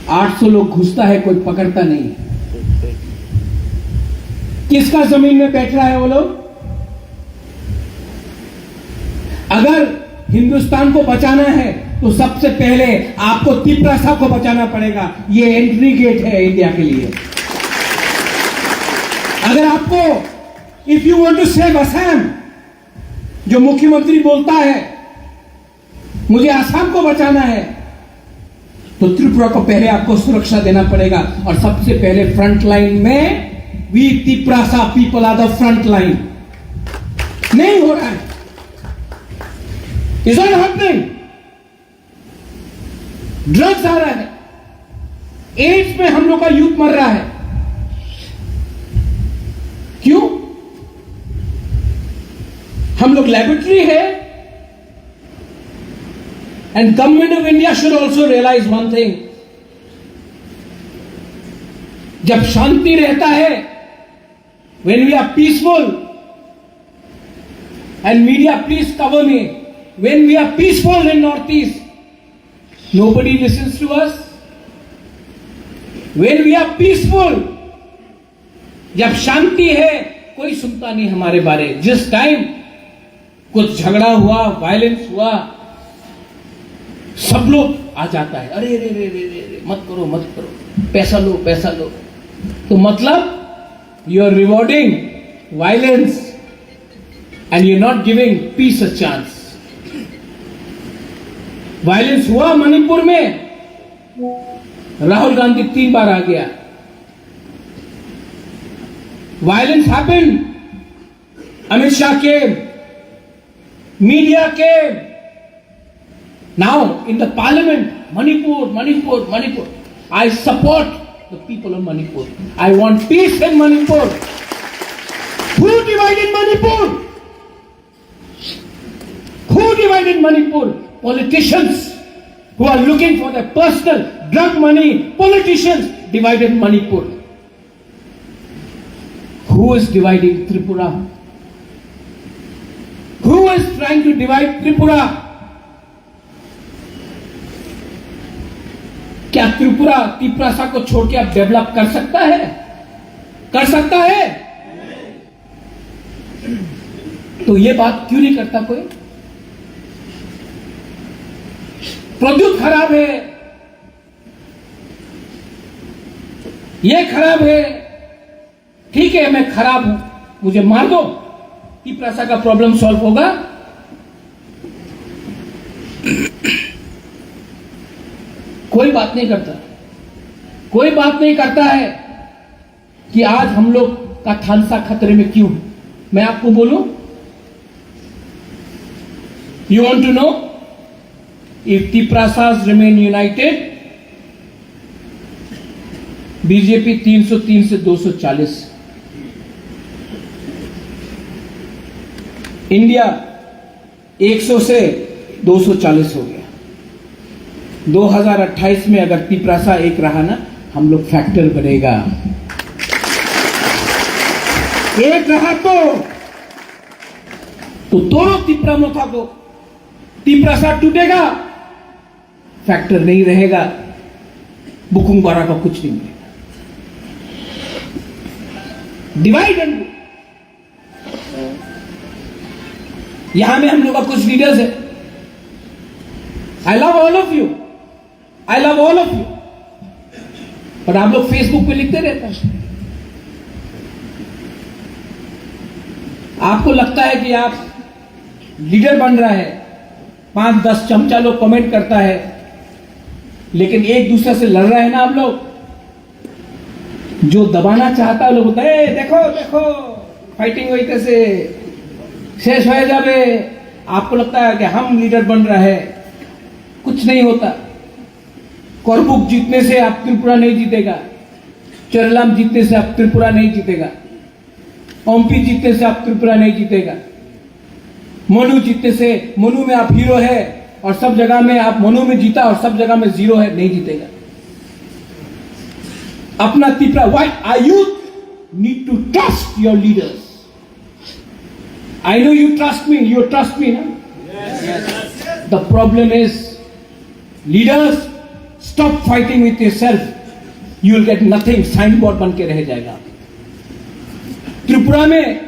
800 लोग घुसता है, कोई पकड़ता नहीं है। किसका जमीन में बैठ रहा है वो लोग? अगर हिंदुस्तान को बचाना है तो सबसे पहले आपको तिपरासा को बचाना पड़ेगा। ये एंट्री गेट है इंडिया के लिए। अगर आपको if you want to save Assam, जो मुख्यमंत्री बोलता है मुझे असम को बचाना है, तो त्रिपुरा को पहले आपको सुरक्षा देना पड़ेगा। और सबसे पहले फ्रंट लाइन में we Tiprasa people are the front line. नहीं हो रहा है, इज नॉट हैपनिंग। ड्रग्स आ रहा है, एड्स में हम लोग का यूथ मर रहा है। क्यों? हम लोग लेबोरेटरी है। And government of India should also realise one thing, जब शांति रहता है, when we are peaceful, and media please cover me, when we are peaceful in Northeast, nobody listens to us. When we are peaceful, जब शांति है, कोई सुनता नहीं हमारे बारे। जिस टाइम कुछ झगड़ा हुआ, वायलेंस हुआ, सब लोग आ जाता है, अरे रे रे रे रे, मत करो मत करो, पैसा लो पैसा लो। तो मतलब you are rewarding violence and you're not giving peace a chance. Violence हुआ मणिपुर में, राहुल गांधी 3 बार आ गया। Violence happened, Amit Shah came, media came. Now in the parliament, Manipur, I support the people of Manipur. I want peace in Manipur. Who divided Manipur? Who divided Manipur? Politicians who are looking for their personal drug money. Politicians divided Manipur. Who is dividing Tripura? Who is trying to divide Tripura? क्या त्रिपुरा तिपरासा को छोड़ के अब develop कर सकता है? कर सकता है? तो ये बात क्यों नहीं करता कोई? प्रद्युत खराब है, ये खराब है, ठीक है मैं खराब हूं, मुझे मार दो, तिपरासा का प्रॉब्लम सॉल्व होगा। कोई बात नहीं करता, कोई बात नहीं करता है कि आज हम लोग का थानसा खतरे में क्यों है। मैं आपको बोलूं, you want to know, if Tiprasas remain united, BJP 303 से 240, इंडिया 100 से 240 हो गया। 2028 में अगर तिपरासा एक रहा ना, हम लोग फैक्टर बनेगा। एक रहा तो तोड़ो तिपरामोथा को, तिपरासा टूटेगा, फैक्टर नहीं रहेगा, बुकुंबारा का कुछ नहीं मिलेगा। Divide and rule. यहां में हम लोग का कुछ लीडर्स है, I love all of you, I love all of you, पर आप लोग फेसबुक पे लिखते रहते हैं। आपको लगता है कि आप लीडर बन रहा है, 5-10 चमचा लोग कमेंट करता है, लेकिन एक दूसरे से लड़ रहा है ना आप लोग। जो दबाना चाहता है लोग होता है, देखो देखो फाइटिंग हुई कैसे शेष हो जावे। आपको लगता है कि हम लीडर बन रहा है, कुछ नहीं होता। करबुक जीतने से आप त्रिपुरा नहीं जीतेगा, चरलाम जीतने से आप त्रिपुरा नहीं जीतेगा, ओमपी जीतने से आप त्रिपुरा नहीं जीतेगा, मनु जीतने से, मनु में आप हीरो है और सब जगह में आप मनु में जीता और सब जगह में जीरो है, नहीं जीतेगा। अपना Tripura, why are youth need to trust your leaders. I know you trust me, you trust me ना। The problem is leaders stop fighting with yourself, you will get nothing, sign board बन के रह जाएगा। त्रिपुरा में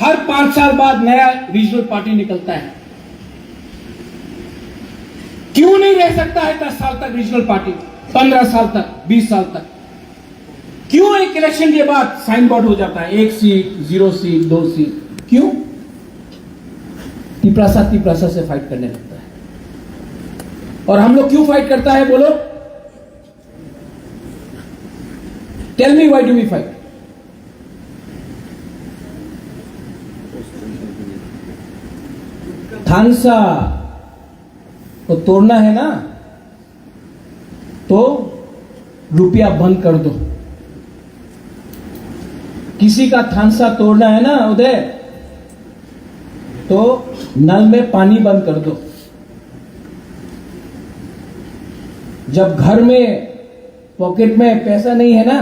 हर 5 साल बाद नया रीजनल पार्टी निकलता है। क्यों नहीं रह सकता है 10 साल तक रीजनल पार्टी, 15 साल तक, 20 साल तक? क्यों एक इलेक्शन के बाद साइन बोर्ड हो जाता है, 1 सीट, 0 सीट, 2 सीट? क्यों? तिपरासा से फाइट करने लगता है। और हम लोग क्यों फाइट करता है बोलो? Tell me why do we fight? Thansa को तोड़ना है ना, तो रुपया बंद कर दो। किसी का थानसा तोड़ना है ना उदय, तो नल में पानी बंद कर दो। जब घर में पॉकेट में पैसा नहीं है ना,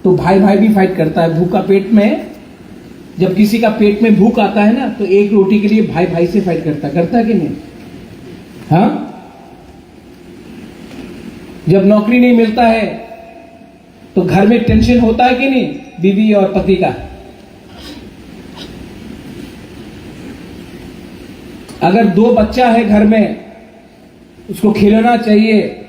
तो भाई भाई भी फाइट करता है। भूखा पेट में, जब किसी का पेट में भूख आता है ना, तो एक रोटी के लिए भाई भाई से फाइट करता है कि नहीं? हाँ, जब नौकरी नहीं मिलता है तो घर में टेंशन होता है कि नहीं, बीवी और पति का? अगर 2 बच्चा है घर में, उसको खिलौना चाहिए,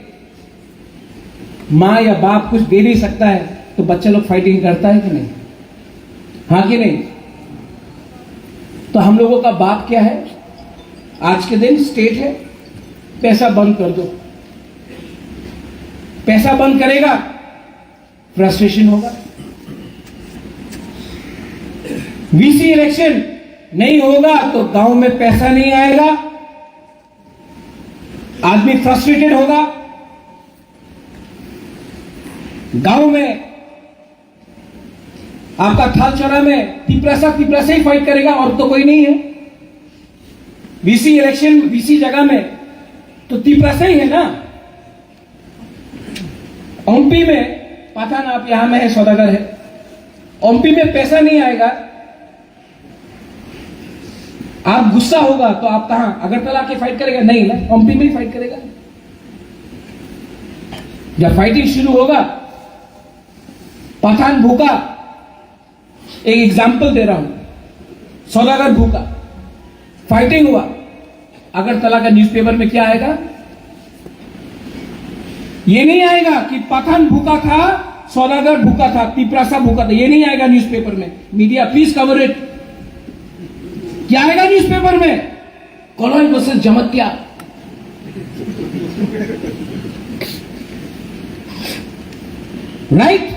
मां या बाप कुछ दे नहीं सकता है, तो बच्चा लोग फाइटिंग करता है कि नहीं? हाँ कि नहीं? तो हम लोगों का बाप क्या है आज के दिन? स्टेट है। पैसा बंद कर दो। पैसा बंद करेगा, फ्रस्ट्रेशन होगा। वीसी इलेक्शन नहीं होगा तो गांव में पैसा नहीं आएगा, आदमी फ्रस्ट्रेटेड होगा। गांव में आपका थालचौरा में तिपरासा ही फाइट करेगा, और तो कोई नहीं है। वीसी इलेक्शन, वीसी जगह में तो तिपरासा ही है ना। ओमपी में, पता ना आप यहां में है, सौदागर है, ओमपी में पैसा नहीं आएगा, आप गुस्सा होगा तो आप कहां, अगरतला के फाइट करेगा? नहीं ना, ओमपी में ही फाइट करेगा। जब फाइटिंग शुरू होगा, पठान भूखा, एक एग्जाम्पल दे रहा हूं, सौदागर भूखा, फाइटिंग हुआ, अगरतला का न्यूज़पेपर में क्या आएगा? ये नहीं आएगा कि पठान भूखा था, सौदागर भूखा था, तिपरासा भूखा था, ये नहीं आएगा न्यूज़पेपर में। Media please cover it. क्या आएगा न्यूज़पेपर में? Colony versus Jamatia. राइट?